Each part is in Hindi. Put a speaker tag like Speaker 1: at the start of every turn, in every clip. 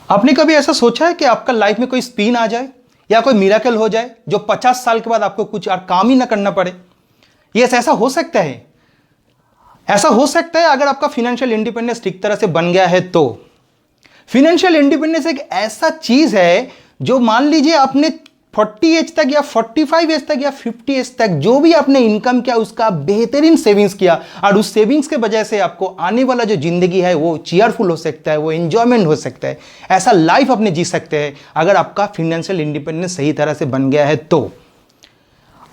Speaker 1: आपने कभी ऐसा सोचा है कि आपका लाइफ में कोई स्पिन आ जाए या कोई मिराकल हो जाए जो 50 साल के बाद आपको कुछ और काम ही ना करना पड़े? ये ऐसा हो सकता है। ऐसा हो सकता है अगर आपका फाइनेंशियल इंडिपेंडेंस ठीक तरह से बन गया है तो। फाइनेंशियल इंडिपेंडेंस एक ऐसा चीज है जो मान लीजिए आपने 40 एज तक या 45 एज तक या 50 एज तक जो भी आपने इनकम किया उसका बेहतरीन सेविंग्स किया और उस सेविंग्स के वजह से आपको आने वाला जो जिंदगी है वो चीयरफुल हो सकता है, वो एंजॉयमेंट हो सकता है। ऐसा लाइफ अपने जी सकते हैं अगर आपका फाइनेंशियल इंडिपेंडेंस सही तरह से बन गया है तो।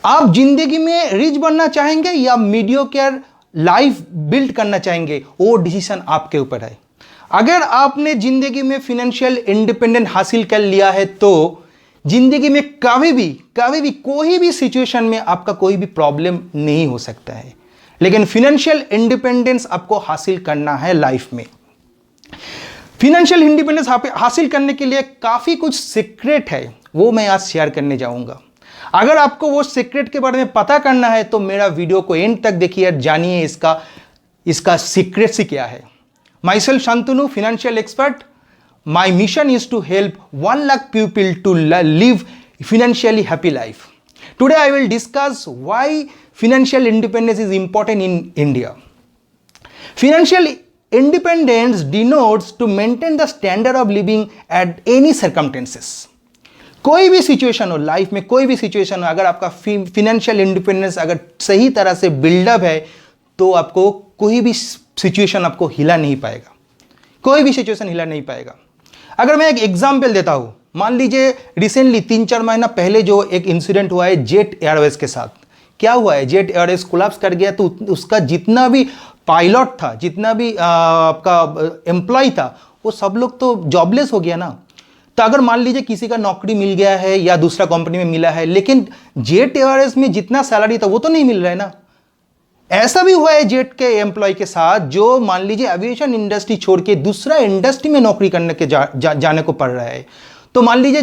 Speaker 1: आप जिंदगी में रिच बनना चाहेंगे या मीडियोकर लाइफ बिल्ड करना चाहेंगे, वो डिसीजन आपके ऊपर है। अगर आपने जिंदगी में फाइनेंशियल इंडिपेंडेंस हासिल कर लिया है तो जिंदगी में कभी भी कोई भी सिचुएशन में आपका कोई भी प्रॉब्लम नहीं हो सकता है। लेकिन फाइनेंशियल इंडिपेंडेंस आपको हासिल करना है लाइफ में। फाइनेंशियल इंडिपेंडेंस हासिल करने के लिए काफी कुछ सीक्रेट है, वो मैं आज शेयर करने जाऊंगा। अगर आपको वो सीक्रेट के बारे में पता करना है तो मेरा वीडियो को एंड तक देखिए, जानिए इसका सीक्रेट से क्या है। My self Shantanu, financial expert. My mission is to help 1 lakh people to live financially happy life. Today I will discuss why financial independence is important in India. Financial independence denotes to maintain the standard of living at any circumstances. कोई भी सिचुएशन हो लाइफ में, कोई भी सिचुएशन हो, अगर आपका फाइनेंशियल इंडिपेंडेंस अगर सही तरह से बिल्डअप है तो आपको कोई भी सिचुएशन आपको हिला नहीं पाएगा, कोई भी सिचुएशन हिला नहीं पाएगा। अगर मैं एक एग्जाम्पल देता हूं, मान लीजिए रिसेंटली 3-4 महीना पहले जो एक इंसिडेंट हुआ है जेट एयरवेज के साथ। क्या हुआ है, जेट एयरवेज कोलैप्स कर गया तो उसका जितना भी पायलट था, जितना भी आपका एम्प्लॉय था, वो सब लोग तो जॉबलेस हो गया ना। तो अगर मान लीजिए किसी का नौकरी मिल गया है या दूसरा कंपनी में मिला है, लेकिन जेट एयरवेज में जितना सैलरी था वो तो नहीं मिल रहा है ना। ऐसा भी हुआ है जेट के एम्प्लॉय के साथ जो मान लीजिए एविएशन इंडस्ट्री छोड़ के दूसरा इंडस्ट्री में नौकरी करने के जाने को पड़ रहा है। तो मान लीजिए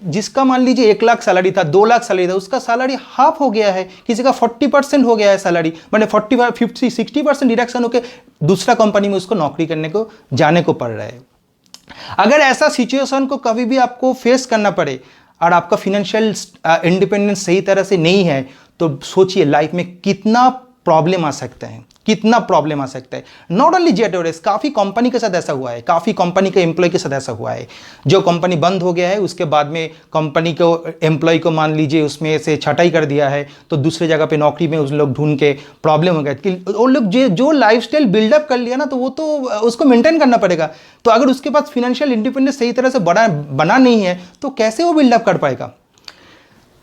Speaker 1: जिसका मान लीजिए 1 लाख सैलरी था, 2 लाख सैलरी था, उसका सैलरी हाफ हो गया है, किसी का 40% हो गया है सैलरी, मैंने 45, 50, 60% डिडक्शन होकर दूसरा कंपनी में उसको नौकरी करने को जाने को पड़ रहा है। अगर ऐसा सिचुएशन को कभी भी आपको फेस करना पड़े और आपका फाइनेंशियल इंडिपेंडेंस सही तरह से नहीं है तो सोचिए लाइफ में कितना प्रॉब्लम आ सकता है, कितना प्रॉब्लम आ सकता है। नॉट ओनली जेट एयरवेज, काफी कंपनी के साथ ऐसा हुआ है, काफी कंपनी के एम्प्लॉय के साथ ऐसा हुआ है। जो कंपनी बंद हो गया है उसके बाद में कंपनी को एम्प्लॉय को मान लीजिए उसमें से छटाई कर दिया है तो दूसरे जगह पे नौकरी में उस लोग ढूंढ के प्रॉब्लम हो गया कि वो लोग जो लाइफस्टाइल बिल्डअप कर लिया ना तो वो तो उसको मेंटेन करना पड़ेगा। तो अगर उसके पास फाइनेंशियल इंडिपेंडेंस सही तरह से बना नहीं है तो कैसे वो बिल्डअप कर पाएगा।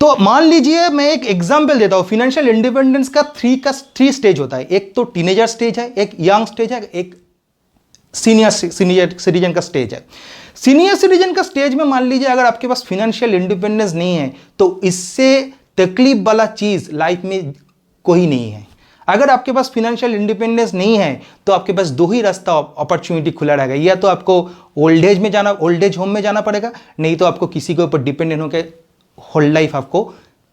Speaker 1: तो मान लीजिए मैं एक एग्जांपल देता हूं, फाइनेंशियल इंडिपेंडेंस का 3 स्टेज होता है। एक तो टीनेजर स्टेज है, एक यंग स्टेज है, एक सीनियर सिटीजन का स्टेज है। सीनियर सिटीजन का स्टेज में मान लीजिए अगर आपके पास फाइनेंशियल इंडिपेंडेंस नहीं है तो इससे तकलीफ वाला चीज लाइफ में कोई नहीं है। अगर आपके पास फाइनेंशियल इंडिपेंडेंस नहीं है तो आपके पास 2 ही रास्ता अपॉर्चुनिटी खुला रहेगा, या तो आपको ओल्ड एज होम में जाना पड़ेगा, नहीं तो आपको किसी के ऊपर डिपेंडेंट होकर होल लाइफ आपको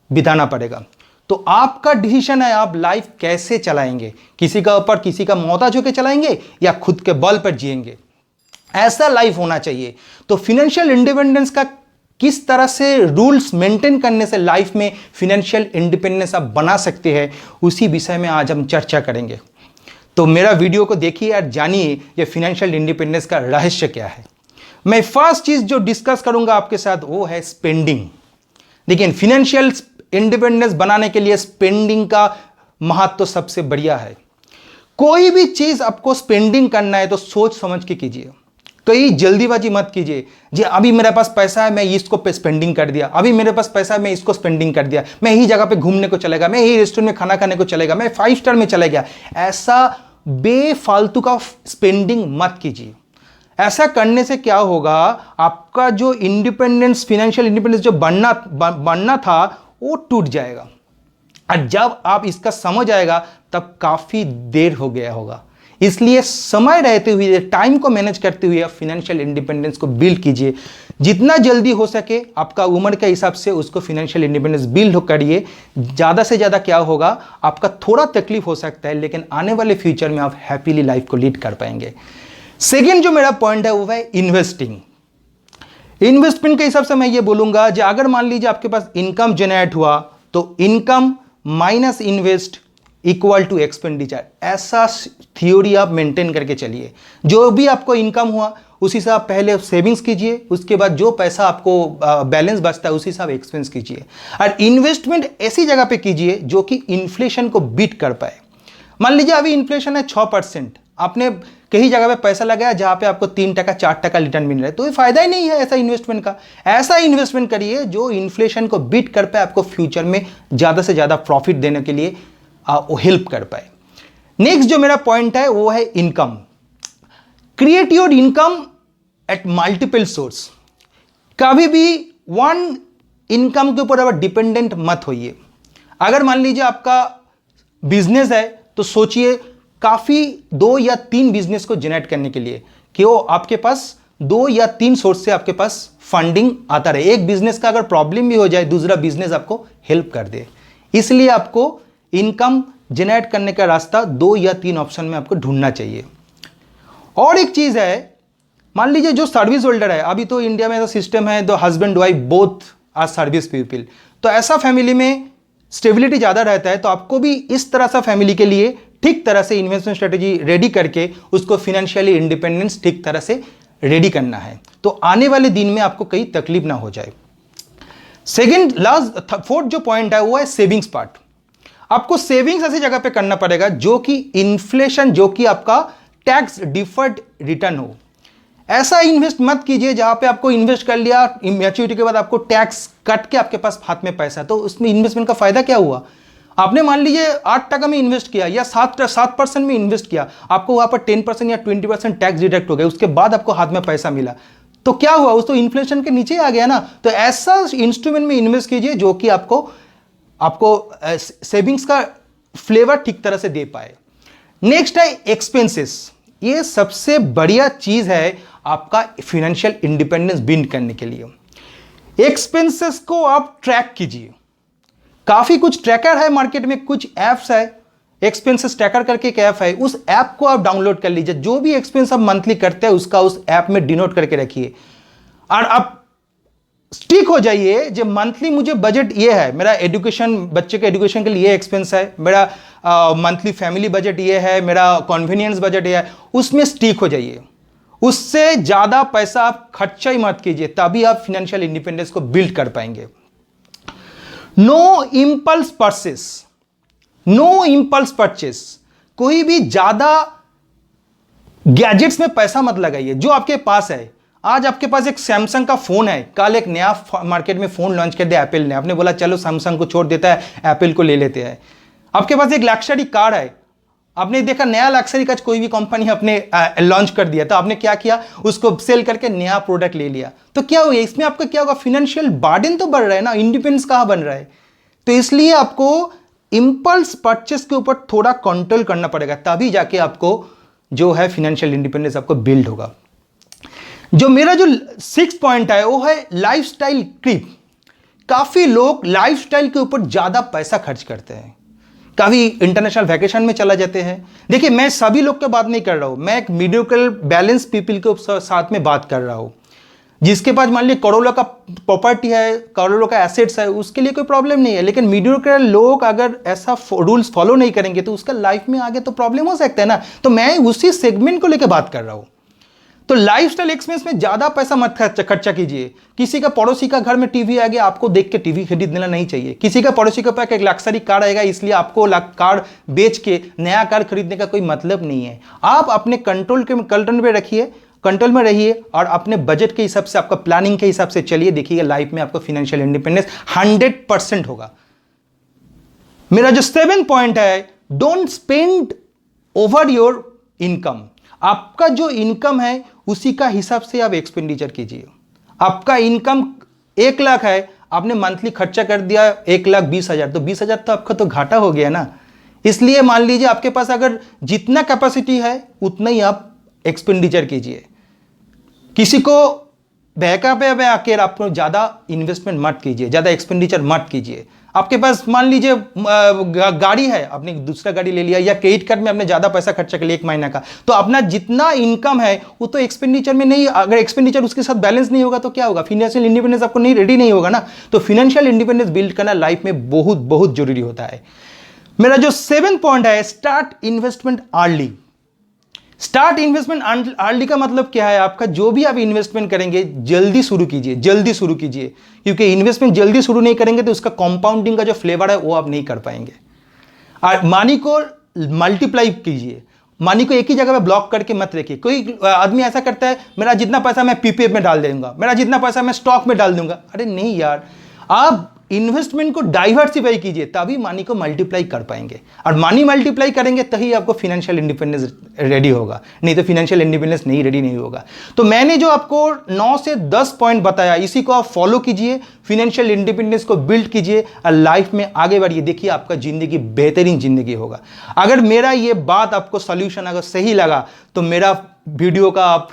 Speaker 1: बिताना पड़ेगा। तो आपका डिसीजन है आप लाइफ कैसे चलाएंगे, किसी का ऊपर किसी का मोहताज होकर चलाएंगे या खुद के बल पर जिएंगे। ऐसा लाइफ होना चाहिए। तो फाइनेंशियल इंडिपेंडेंस का किस तरह से रूल्स मेंटेन करने से लाइफ में फाइनेंशियल इंडिपेंडेंस आप बना सकते हैं, उसी विषय में आज हम चर्चा करेंगे। तो मेरा वीडियो को देखिए और जानिए ये फाइनेंशियल इंडिपेंडेंस का रहस्य क्या है। मैं फर्स्ट चीज जो डिस्कस करूंगा आपके साथ वो है स्पेंडिंग। देखिए फाइनेंशियल इंडिपेंडेंस बनाने के लिए स्पेंडिंग का महत्व तो सबसे बढ़िया है। कोई भी चीज आपको स्पेंडिंग करना है तो सोच समझ के कीजिए, कहीं जल्दीबाजी मत कीजिए। जी अभी मेरे पास पैसा है मैं इसको पे स्पेंडिंग कर दिया, अभी मेरे पास पैसा है मैं इसको स्पेंडिंग कर दिया, मैं यही जगह पे घूमने को चलेगा, मैं यही रेस्टोरेंट में खाना खाने को चलेगा, मैं 5 स्टार में चला गया। ऐसा बेफालतू का स्पेंडिंग मत कीजिए। ऐसा करने से क्या होगा, आपका जो इंडिपेंडेंस फाइनेंशियल इंडिपेंडेंस जो बनना था वो टूट जाएगा। और जब आप इसका समझ आएगा तब काफी देर हो गया होगा। इसलिए समय रहते हुए, टाइम को मैनेज करते हुए आप फाइनेंशियल इंडिपेंडेंस को बिल्ड कीजिए। जितना जल्दी हो सके आपका उम्र के हिसाब से उसको फाइनेंशियल इंडिपेंडेंस बिल्ड करिए। ज़्यादा से ज़्यादा क्या होगा, आपका थोड़ा तकलीफ हो सकता है लेकिन आने वाले फ्यूचर में आप हैप्पीली लाइफ को लीड कर पाएंगे। सेकेंड जो मेरा पॉइंट है वो है इन्वेस्टिंग। इन्वेस्टमेंट के हिसाब से मैं ये बोलूंगा जो अगर मान लीजिए आपके पास इनकम जनरेट हुआ तो income minus invest equal to expenditure, ऐसा थ्योरी आप मेंटेन करके चलिए। जो भी आपको इनकम हुआ उसी से आप पहले सेविंग्स कीजिए, उसके बाद जो पैसा आपको बैलेंस बचता है उसी से आप एक्सपेंस कीजिए। और इन्वेस्टमेंट ऐसी जगह पे कीजिए जो कि इन्फ्लेशन को बीट कर पाए। मान लीजिए अभी इन्फ्लेशन है 6%, आपने कई जगह पे पैसा लगाया जहां पे आपको 3% 4% रिटर्न मिल रहा है, तो ये फायदा ही नहीं है ऐसा इन्वेस्टमेंट का। ऐसा इन्वेस्टमेंट करिए जो इन्फ्लेशन को बीट कर पाए, आपको फ्यूचर में ज्यादा से ज्यादा प्रॉफिट देने के लिए वो हेल्प कर पाए। नेक्स्ट जो मेरा पॉइंट है वो है income. Create your income at multiple source. कभी भी वन इनकम के ऊपर आप डिपेंडेंट मत होइए। अगर मान लीजिए आपका बिजनेस है तो सोचिए काफी 2 या 3 बिजनेस को जनरेट करने के लिए कि वो आपके पास 2 या 3 सोर्स से आपके पास फंडिंग आता रहे। एक बिजनेस का अगर प्रॉब्लम भी हो जाए दूसरा बिजनेस आपको हेल्प कर दे। इसलिए आपको इनकम जनरेट करने का रास्ता 2 या 3 ऑप्शन में आपको ढूंढना चाहिए। और एक चीज है, मान लीजिए जो सर्विस होल्डर है, अभी तो इंडिया में ऐसा सिस्टम है दो husband wife both are service people, तो ऐसा फैमिली में स्टेबिलिटी ज्यादा रहता है। तो आपको भी इस तरह सा फैमिली के लिए ठीक तरह से इन्वेस्टमेंट स्ट्रेटेजी रेडी करके उसको फाइनेंशियली इंडिपेंडेंस ठीक तरह से रेडी करना है, तो आने वाले दिन में आपको कहीं तकलीफ ना हो जाए। सेकंड लास्ट फोर्थ जो पॉइंट है वो है सेविंग्स पार्ट। आपको सेविंग्स ऐसी जगह पे करना पड़ेगा जो कि इन्फ्लेशन, जो कि आपका टैक्स डिफर्ड रिटर्न हो। ऐसा इन्वेस्ट मत कीजिए जहां पे आपको इन्वेस्ट कर लिया, मैच्योरिटी के बाद आपको टैक्स कट के आपके पास हाथ में पैसा, तो उसमें इन्वेस्टमेंट का फायदा क्या हुआ? आपने मान लीजिए 8% में इन्वेस्ट किया या 7% में इन्वेस्ट किया, आपको वहां पर 10% या 20% टैक्स डिडक्ट हो गया, उसके बाद आपको हाथ में पैसा मिला, तो क्या हुआ? उस तो इन्फ्लेशन के नीचे आ गया ना। तो ऐसा इंस्ट्रूमेंट में इन्वेस्ट कीजिए जो कि आपको सेविंग्स का फ्लेवर ठीक तरह से दे पाए। नेक्स्ट है एक्सपेंसेस। ये सबसे बढ़िया चीज है आपका फाइनेंशियल इंडिपेंडेंस बिल्ड करने के लिए। एक्सपेंसेस को आप ट्रैक कीजिए। काफी कुछ ट्रैकर है मार्केट में, कुछ एप्स है, एक्सपेंसेस ट्रैकर करके एक ऐप है, उस ऐप को आप डाउनलोड कर लीजिए। जो भी एक्सपेंस आप मंथली करते हैं उसका उस ऐप में डिनोट करके रखिए और आप स्टिक हो जाइए। जब मंथली मुझे बजट ये है, मेरा एजुकेशन, बच्चे के एजुकेशन के लिए ये एक्सपेंस है, मेरा मंथली फैमिली बजट ये है, मेरा कन्वीनियंस बजट ये है, उसमें स्टिक हो जाइए। उससे ज्यादा पैसा आप खर्चा ही मत कीजिए, तभी आप फाइनेंशियल इंडिपेंडेंस को बिल्ड कर पाएंगे। No impulse purchase. No impulse purchase. कोई भी ज्यादा गैजेट्स में पैसा मत लगाइए। जो आपके पास है, आज आपके पास एक सैमसंग का फोन है, कल एक नया मार्केट में फोन लॉन्च कर दिया एप्पल ने, आपने बोला चलो सैमसंग को छोड़ देता है, एप्पल को ले लेते हैं। आपके पास एक लग्जरी कार है, आपने देखा नया लग्जरी का कोई भी कंपनी अपने लॉन्च कर दिया, तो आपने क्या किया? उसको सेल करके नया प्रोडक्ट ले लिया। तो क्या हुआ? इसमें आपका क्या होगा? फाइनेंशियल बर्डन तो बढ़ रहा है ना, इंडिपेंडेंस कहां बन रहा है? तो इसलिए आपको इंपल्स परचेस के ऊपर थोड़ा कंट्रोल करना पड़ेगा, तभी जाके आपको जो है फाइनेंशियल इंडिपेंडेंस आपको बिल्ड होगा। जो मेरा जो 6th पॉइंट है वो है लाइफस्टाइल क्रीप। काफी लोग लाइफस्टाइल के ऊपर ज्यादा पैसा खर्च करते हैं, काफी इंटरनेशनल वैकेशन में चला जाते हैं। देखिए, मैं सभी लोग की बात नहीं कर रहा हूं, मैं एक मीडियोक्रेट बैलेंस पीपल के साथ में बात कर रहा हूं। जिसके पास मान लीजिए करोड़ों का प्रॉपर्टी है, करोड़ों का एसेट्स है, उसके लिए कोई प्रॉब्लम नहीं है। लेकिन मीडियोक्रेट लोग अगर ऐसा रूल्स फॉलो नहीं करेंगे तो उसका लाइफ में आगे तो प्रॉब्लम हो सकता है ना। तो मैं उसी सेगमेंट को लेकर बात कर रहा हूं। तो लाइफस्टाइल एक्सपेंस में ज्यादा पैसा मत खर्चा कीजिए। किसी का पड़ोसी का घर में टीवी आ गया, आपको देख के टीवी खरीद लेना नहीं चाहिए। किसी का पड़ोसी के पास एक लग्जरी कार आएगा, इसलिए आपको कार बेच के नया कार खरीदने का कोई मतलब नहीं है। आप अपने कंट्रोल में रहिए और अपने बजट के हिसाब से, आपका प्लानिंग के हिसाब से चलिए। देखिएगा लाइफ में आपको फाइनेंशियल इंडिपेंडेंस 100% होगा। मेरा जो 7th पॉइंट है, don't spend over your income. आपका जो इनकम है उसी का हिसाब से आप एक्सपेंडिचर कीजिए। आपका इनकम 1 लाख है, आपने मंथली खर्चा कर दिया 1,20,000, तो 20,000 तो आपका तो घाटा हो गया ना। इसलिए मान लीजिए आपके पास अगर जितना कैपेसिटी है उतना ही आप एक्सपेंडिचर कीजिए। किसी को बहका पे आकर आप ज्यादा इन्वेस्टमेंट मत कीजिए, ज्यादा एक्सपेंडिचर मत कीजिए। आपके पास मान लीजिए गाड़ी है, आपने दूसरा गाड़ी ले लिया, या क्रेडिट कार्ड में आपने ज़्यादा पैसा खर्चा कर लिया 1 महीना का, तो अपना जितना इनकम है वो तो एक्सपेंडिचर में नहीं, अगर एक्सपेंडिचर उसके साथ बैलेंस नहीं होगा तो क्या होगा, फाइनेंशियल इंडिपेंडेंस आपको नहीं रेडी नहीं होगा ना। तो फाइनेंशियल इंडिपेंडेंस बिल्ड करना लाइफ में बहुत बहुत जरूरी होता है। मेरा जो 7th पॉइंट है, start investment early. Start investment early का मतलब क्या है, आपका जो भी आप इन्वेस्टमेंट करेंगे जल्दी शुरू कीजिए, जल्दी शुरू कीजिए, क्योंकि इन्वेस्टमेंट जल्दी शुरू नहीं करेंगे तो उसका कंपाउंडिंग का जो फ्लेवर है वो आप नहीं कर पाएंगे। और मनी को मल्टीप्लाई कीजिए, मनी को एक ही जगह पे ब्लॉक करके मत रखिए। कोई आदमी ऐसा करता है, मेरा जितना पैसा मैं पीपीएफ में डाल दूंगा, मेरा जितना पैसा मैं स्टॉक में डाल दूंगा। अरे नहीं यार, आप इन्वेस्टमेंट को डाइवर्सिफाई कीजिए, तभी मनी को मल्टीप्लाई कर पाएंगे, और मनी मल्टीप्लाई करेंगे तभी आपको फाइनेंशियल इंडिपेंडेंस रेडी होगा, नहीं तो फाइनेंशियल इंडिपेंडेंस नहीं रेडी नहीं होगा। तो मैंने जो आपको 9 से 10 पॉइंट बताया, इसी को आप फॉलो कीजिए, फाइनेंशियल इंडिपेंडेंस को बिल्ड कीजिए और लाइफ में आगे बढ़िए। देखिए आपका जिंदगी बेहतरीन जिंदगी होगा। अगर मेरा ये बात आपको सोल्यूशन अगर सही लगा तो मेरा वीडियो का आप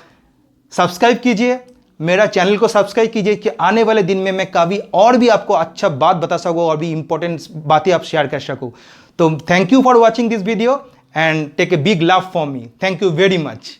Speaker 1: सब्सक्राइब कीजिए, मेरा चैनल को सब्सक्राइब कीजिए, कि आने वाले दिन में मैं कभी और भी आपको अच्छा बात बता सकूं और भी इंपॉर्टेंट बातें आप शेयर कर सकूं। तो thank you for watching this video and take a big love for me. Thank you very much.